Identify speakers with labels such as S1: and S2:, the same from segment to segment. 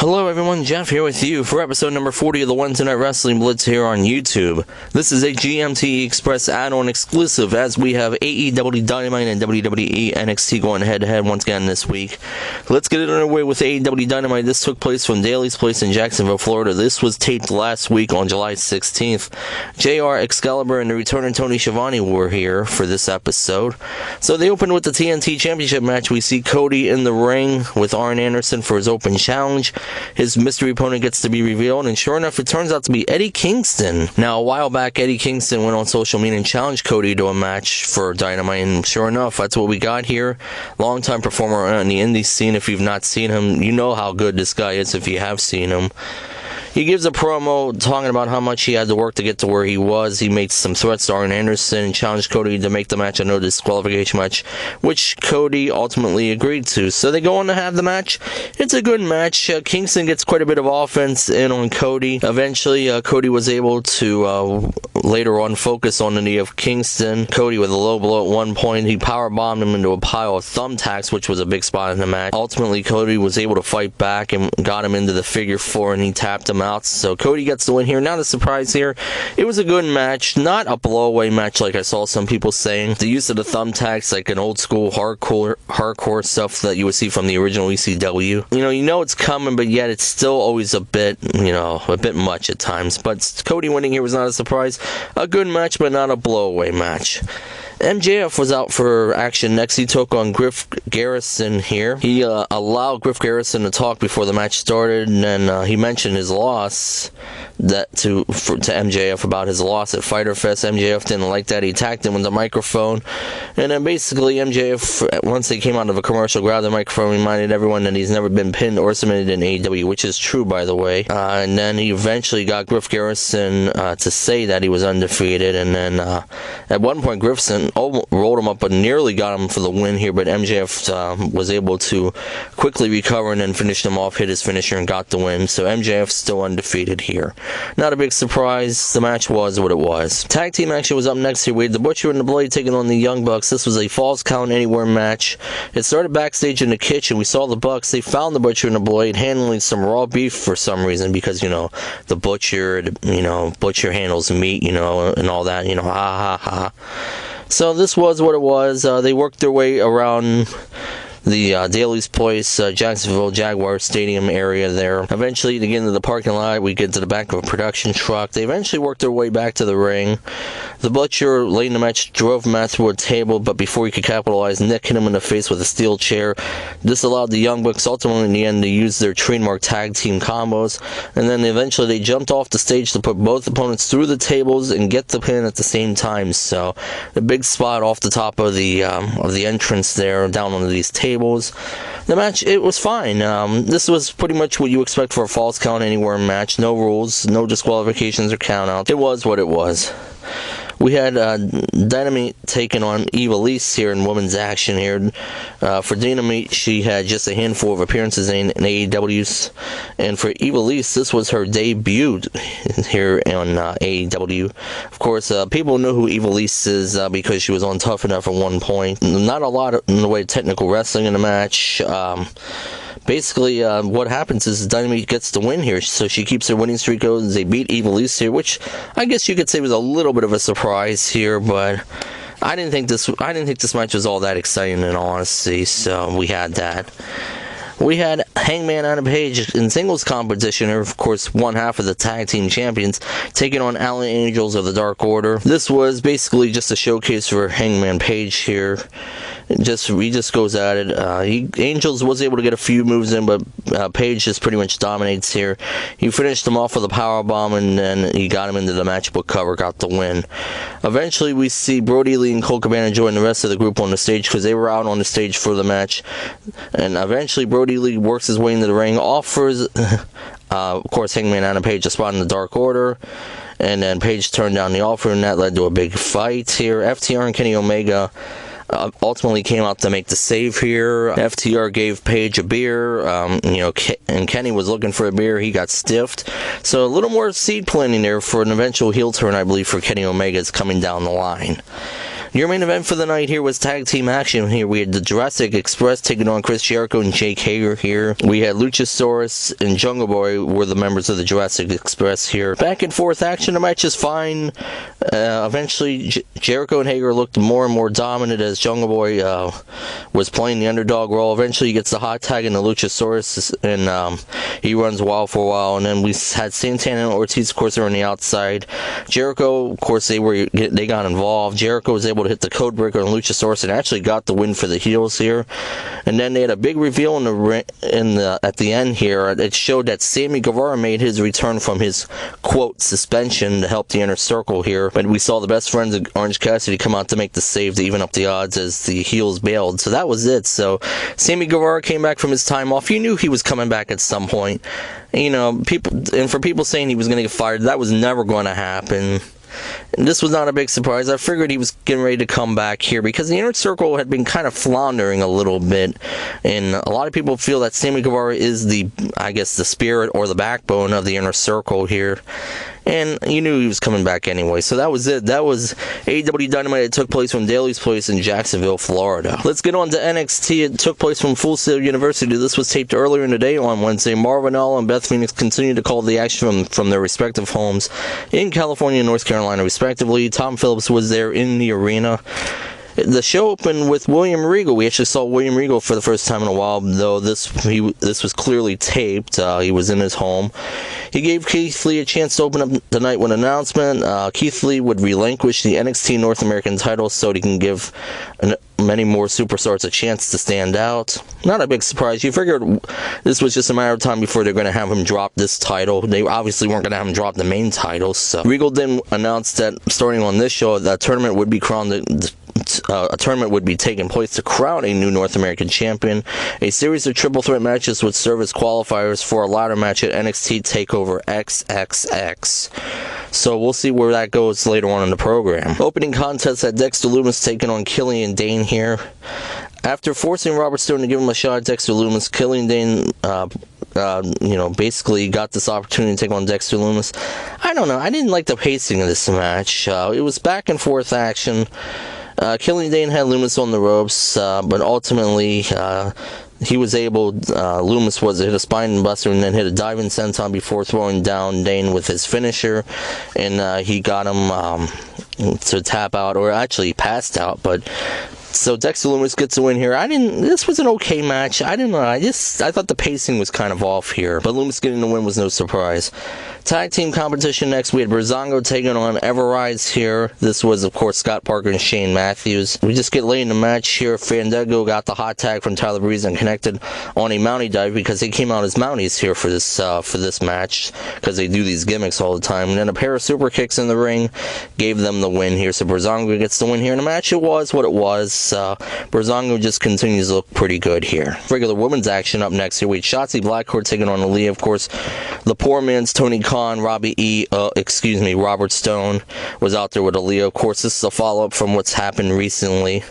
S1: Hello everyone, Jeff here with you for episode number 40 of the Wednesday Night Wrestling Blitz here on YouTube. This is a GMTE Express add-on exclusive as we have AEW Dynamite and WWE NXT going head-to-head once again this week. Let's get it underway with AEW Dynamite. This took place from Daly's Place in Jacksonville, Florida. This was taped last week on July 16th. JR, Excalibur, and the returning Tony Schiavone were here for this episode. So they opened with the TNT Championship match. We see Cody in the ring with Arn Anderson for his open challenge. His mystery opponent gets to be revealed, and sure enough, it turns out to be Eddie Kingston. Now, a while back, Eddie Kingston went on social media and challenged Cody to a match for Dynamite, and sure enough, that's what we got here. Longtime performer on the indie scene. If you've not seen him, you know how good this guy is if you have seen him. He gives a promo talking about how much he had to work to get to where he was. He makes some threats to Arn Anderson and challenged Cody to make the match a no disqualification match, which Cody ultimately agreed to. So they go on to have the match. It's a good match. Kingston gets quite a bit of offense in on Cody. Eventually, Cody was able to later on focus on the knee of Kingston. Cody with a low blow at one point. He powerbombed him into a pile of thumbtacks, which was a big spot in the match. Ultimately, Cody was able to fight back and got him into the figure four, and he tapped him out. So Cody gets the win here. Not a surprise here. It was a good match, not a blowaway match like I saw some people saying. The use of the thumbtacks, like an old school hardcore stuff that you would see from the original ECW. You know it's coming, but yet it's still always a bit much at times. But Cody winning here was not a surprise. A good match, but not a blowaway match. MJF was out for action next. He took on Griff Garrison here. He allowed Griff Garrison to talk before the match started, and then he mentioned his loss to MJF about his loss at Fyter Fest. MJF didn't like that. He attacked him with the microphone, and then basically MJF, once they came out of a commercial, grabbed the microphone, reminded everyone that he's never been pinned or submitted in AEW, which is true, by the way. And then he eventually got Griff Garrison to say that he was undefeated, and then at one point Griffson rolled him up and nearly got him for the win here, but MJF was able to quickly recover and then finish him off, hit his finisher, and got the win. So MJF still undefeated here. Not a big surprise. The match was what it was. Tag team action was up next here. We had the Butcher and the Blade taking on the Young Bucks. This was a Falls Count Anywhere match. It started backstage in the kitchen. We saw the Bucks. They found the Butcher and the Blade handling some raw beef for some reason, because the Butcher handles meat, and all that, ha ha ha. So this was what it was. They worked their way around the Daly's Place, Jacksonville Jaguar Stadium area there. Eventually, to get into the parking lot, we get to the back of a production truck. They eventually worked their way back to the ring. The Butcher, late in the match, drove Matt through a table, but before he could capitalize, Nick hit him in the face with a steel chair. This allowed the Young Bucks ultimately in the end to use their trademark tag team combos, and then eventually they jumped off the stage to put both opponents through the tables and get the pin at the same time. So the big spot off the top of the entrance there, down on these tables. The match, it was fine. This was pretty much what you expect for a Falls Count Anywhere match. No rules, no disqualifications or countouts. It was what it was. We had Dynamite taking on Ivelisse here in women's action here. For Dynamite, she had just a handful of appearances in AEW's. And for Ivelisse, this was her debut here on AEW. Of course, people know who Ivelisse is because she was on Tough Enough at one point. Not a lot in the way of technical wrestling in the match. Basically, what happens is Dynamite gets the win here, so she keeps her winning streak going. They beat Ivelisse here, which I guess you could say was a little bit of a surprise here, but I didn't think this match was all that exciting in all honesty. So we had that. We had Hangman Adam Page in singles competition, or of course one half of the tag team champions, taking on Allen Angels of the Dark Order. This was basically just a showcase for Hangman Page here. He just goes at it. Angels was able to get a few moves in, but Page just pretty much dominates here. He finished him off with a powerbomb, and then he got him into the matchbook cover, got the win. Eventually, we see Brody Lee and Colt Cabana join the rest of the group on the stage because they were out on the stage for the match. And eventually, Brody Lee works his way into the ring, offers, of course, Hangman Adam Page a spot in the Dark Order. And then Page turned down the offer, and that led to a big fight here. FTR and Kenny Omega ultimately came out to make the save here. FTR gave Page a beer, and Kenny was looking for a beer. He got stiffed. So a little more seed planting there for an eventual heel turn, I believe, for Kenny Omega is coming down the line. Your main event for the night here was tag team action. Here we had the Jurassic Express taking on Chris Jericho and Jake Hager here. We had Luchasaurus and Jungle Boy were the members of the Jurassic Express here. Back and forth action, the match is fine. Eventually, Jericho and Hager looked more and more dominant as Jungle Boy was playing the underdog role. Eventually, he gets the hot tag in the Luchasaurus, and he runs wild for a while. And then we had Santana and Ortiz, of course, are on the outside. Jericho, of course, they got involved. Jericho was able to hit the code breaker on Luchasaurus and actually got the win for the heels here. And then they had a big reveal at the end here. It showed that Sammy Guevara made his return from his quote suspension to help the Inner Circle here. But we saw the best friends of Orange Cassidy come out to make the save to even up the odds as the heels bailed. So that was it. So Sammy Guevara came back from his time off. You knew he was coming back at some point. For people saying he was going to get fired, that was never going to happen. And this was not a big surprise. I figured he was getting ready to come back here because the Inner Circle had been kind of floundering a little bit, and a lot of people feel that Sammy Guevara is the spirit or the backbone of the Inner Circle here. And you knew he was coming back anyway. So that was it. That was AEW Dynamite. It took place from Daly's Place in Jacksonville, Florida. Let's get on to NXT. It took place from Full Sail University. This was taped earlier in the day on Wednesday. Marvin All and Beth Phoenix continued to call the action from their respective homes in California and North Carolina, respectively. Tom Phillips was there in the arena. The show opened with William Regal. We actually saw William Regal for the first time in a while, though this was clearly taped. He was in his home. He gave Keith Lee a chance to open up the night with an announcement. Keith Lee would relinquish the NXT North American title so he can give many more superstars a chance to stand out. Not a big surprise. You figured this was just a matter of time before they're going to have him drop this title. They obviously weren't going to have him drop the main title. So Regal then announced that starting on this show, that tournament would be crowned. A tournament would be taking place to crown a new North American champion. A series of triple threat matches would serve as qualifiers for a ladder match at NXT TakeOver XXX. So we'll see where that goes later on in the program. Opening contest had Dexter Lumis taking on Killian Dane here. After forcing Robert Stone to give him a shot at Dexter Lumis, Killian Dane basically got this opportunity to take on Dexter Lumis. I don't know. I didn't like the pacing of this match. It was back and forth action. Killian Dane had Lumis on the ropes, but ultimately Lumis was hit a spine buster and then hit a diving senton before throwing down Dane with his finisher, and he got him to tap out, or actually passed out. But so Dexter Lumis gets a win here. This was an okay match. I don't know. I thought the pacing was kind of off here, but Lumis getting the win was no surprise. Tag team competition next, we had Breezango taking on Everrise here. This was, of course, Scott Parker and Shane Matthews. We just get late in the match here. Fandango got the hot tag from Tyler Breeze and connected on a Mountie dive because they came out as Mounties here for this match because they do these gimmicks all the time. And then a pair of super kicks in the ring gave them the win here. So Breezango gets the win here in the match. It was what it was. Breezango just continues to look pretty good here. Regular women's action up next here. We had Shotzi Blackheart taking on Aaliyah. Of course, the poor man's Tony Khan, Robert Stone was out there with Aaliyah. Of course, this is a follow-up from what's happened recently.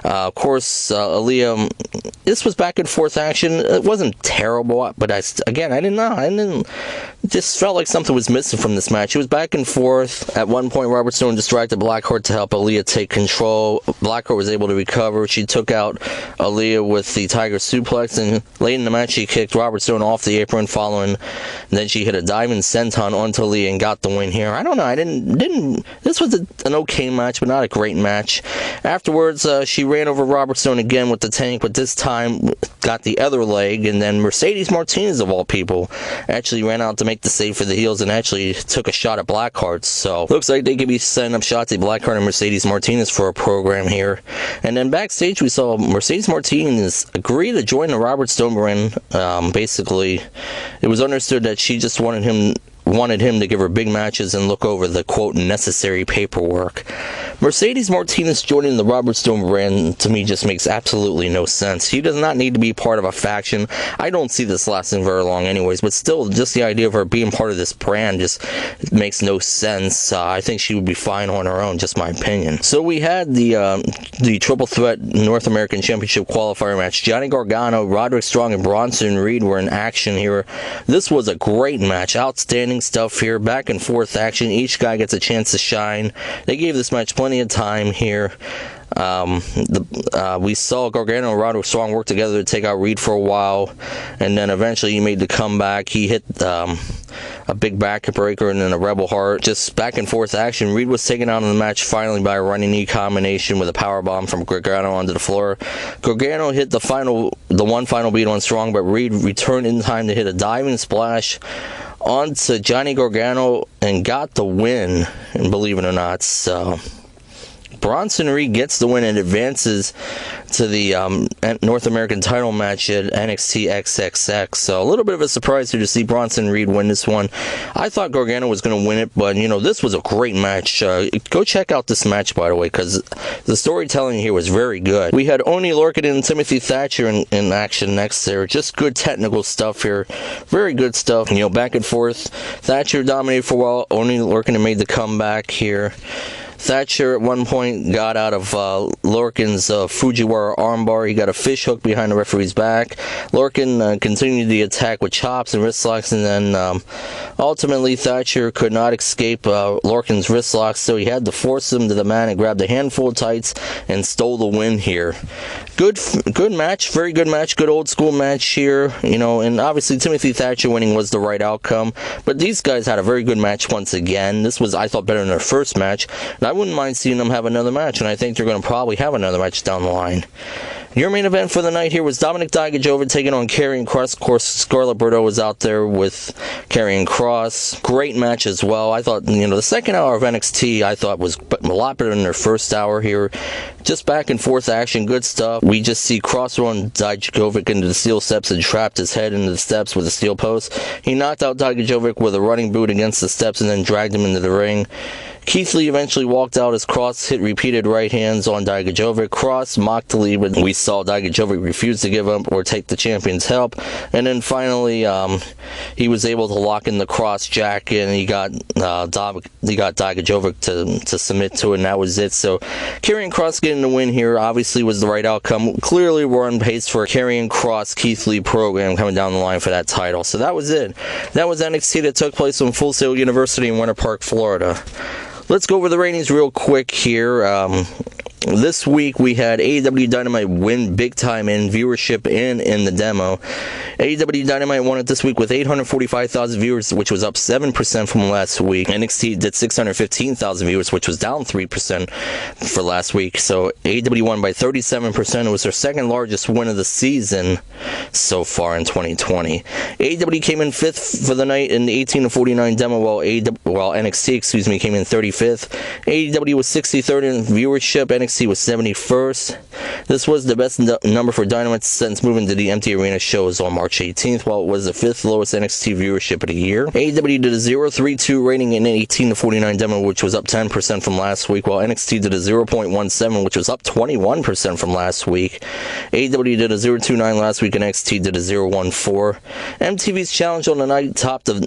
S1: Of course, Aaliyah, this was back and forth action. It wasn't terrible, but I didn't know. It just felt like something was missing from this match. It was back and forth. At one point, Robert Stone distracted Blackheart to help Aaliyah take control. Blackheart was able to recover. She took out Aaliyah with the Tiger Suplex, and late in the match, she kicked Robert Stone off the apron following. Then she hit a diving senton onto Aaliyah and got the win here. I don't know. This was an okay match, but not a great match. Afterwards, she ran over Robert Stone again with the tank, but this time got the other leg, and then Mercedes Martinez, of all people, actually ran out to make the save for the heels and actually took a shot at Blackheart. So looks like they could be setting up shots at Blackheart and Mercedes Martinez for a program here. And then backstage, we saw Mercedes Martinez agree to join the Robert Stone brand. Basically, it was understood that she just wanted him to give her big matches and look over the, quote, necessary paperwork. Mercedes Martinez joining the Robert Stone brand, to me, just makes absolutely no sense. She does not need to be part of a faction. I don't see this lasting very long anyways, but still, just the idea of her being part of this brand just makes no sense. I think she would be fine on her own, just my opinion. So we had the Triple Threat North American Championship qualifier match. Johnny Gargano, Roderick Strong, and Bronson Reed were in action here. This was a great match, outstanding entertaining stuff here, back and forth action. Each guy gets a chance to shine. They gave this match plenty of time here. We saw Gargano and Roderick Strong work together to take out Reed for a while, and then eventually he made the comeback. He hit a big backbreaker and then a Rebel Heart. Just back and forth action. Reed was taken out in the match finally by a running knee combination with a powerbomb from Gargano onto the floor. Gargano hit the one final beat on Strong, but Reed returned in time to hit a diving splash onto Johnny Gargano and got the win, and believe it or not. So Bronson Reed gets the win and advances to the North American title match at NXT XXX. So a little bit of a surprise here to see Bronson Reed win this one. I thought Gargano was going to win it, but this was a great match. Go check out this match, by the way, because the storytelling here was very good. We had Oney Lorcan and Timothy Thatcher in action next there. Just good technical stuff here. Very good stuff. Back and forth. Thatcher dominated for a while. Oney Lorcan made the comeback here. Thatcher at one point got out of Lorcan's Fujiwara armbar. He got a fish hook behind the referee's back. Lorcan continued the attack with chops and wrist locks, and then ultimately Thatcher could not escape Lorcan's wrist locks, so he had to force him to the mat and grabbed a handful of tights and stole the win here. Good match, very good match, good old school match here, and obviously Timothy Thatcher winning was the right outcome, but these guys had a very good match once again. This was, I thought, better than their first match, and I wouldn't mind seeing them have another match, and I think they're going to probably have another match down the line. Your main event for the night here was Dominic Dijakovic taking on Karrion Kross. Of course, Scarlett Bordeaux was out there with Karrion Kross. Great match as well. I thought, the second hour of NXT, I thought was a lot better than their first hour here. Just back and forth action, good stuff. We just see Kross run Dijakovic into the steel steps and trapped his head into the steps with a steel post. He knocked out Dijakovic with a running boot against the steps and then dragged him into the ring. Keith Lee eventually walked out as Kross hit repeated right hands on Dijakovic. Kross mocked the lead, but we saw Dijakovic refuse to give up or take the champion's help. And then finally, he was able to lock in the Kross jack, and he got Dijakovic to submit to it, and that was it. So Karrion Kross getting the win here obviously was the right outcome. Clearly, we're on pace for a Karrion Kross Keith Lee program coming down the line for that title. So that was it. That was NXT that took place on Full Sail University in Winter Park, Florida. Let's go over the ratings real quick here. This week we had AEW Dynamite win big time in viewership and in the demo. AEW Dynamite won it this week with 845,000 viewers, which was up 7% from last week. NXT did 615,000 viewers, which was down 3% for last week. So AEW won by 37%. It was their second largest win of the season so far in 2020. AEW came in 5th for the night in the 18-49 demo, while NXT, came in 35th. AEW was 63rd in viewership. NXT was 71st. This was the best number for Dynamite since moving to the empty arena shows on March 18th, while it was the 5th lowest NXT viewership of the year. AEW did a 0.32 rating in an 18-49 demo, which was up 10% from last week, while NXT did a 0.17, which was up 21% from last week. AEW did a 0.29 last week, and NXT did a 0.14. MTV's Challenge on the Night topped the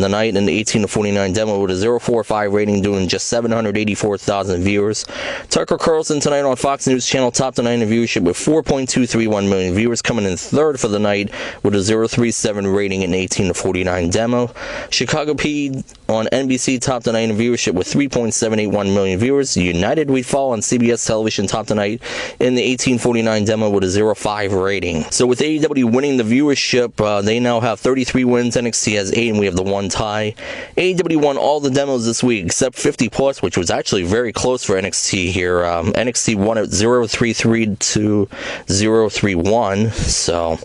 S1: night in the 18-49 demo with a 0.45 rating, doing just 784,000 viewers. Tucker Carlson tonight on Fox News Channel topped the night in viewership with 4.231 million viewers, coming in 3rd for the night with a 0.37 rating in 18-49 demo. Chicago PD on NBC topped the night in viewership with 3.781 million viewers. United We Fall on CBS television topped the night in the 18-49 demo with a 0.5 rating. So with AEW winning the viewership, they now have 33 wins. NXT has 8, and we have the 1 tie. AEW won all the demos this week except 50 plus, which was actually very close for NXT here. NXT won at 0.33 to 0.31. So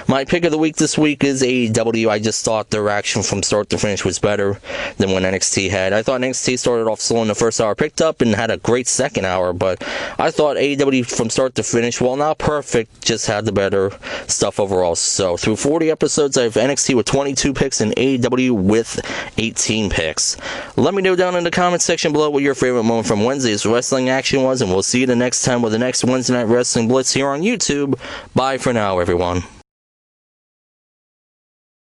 S1: my pick of the week this week is AEW. I just thought their action from start to finish was better than when NXT had. I thought NXT started off slow in the first hour, picked up and had a great second hour, but I thought AEW from start to finish, while not perfect, just had the better stuff overall. So through 40 episodes, I have NXT with 22 picks and AEW with 18 picks. Let me know down in the comment section below what your favorite moment from Wednesday's wrestling action was, and we'll see you the next time with the next Wednesday Night Wrestling Blitz here on YouTube. Bye for now, everyone.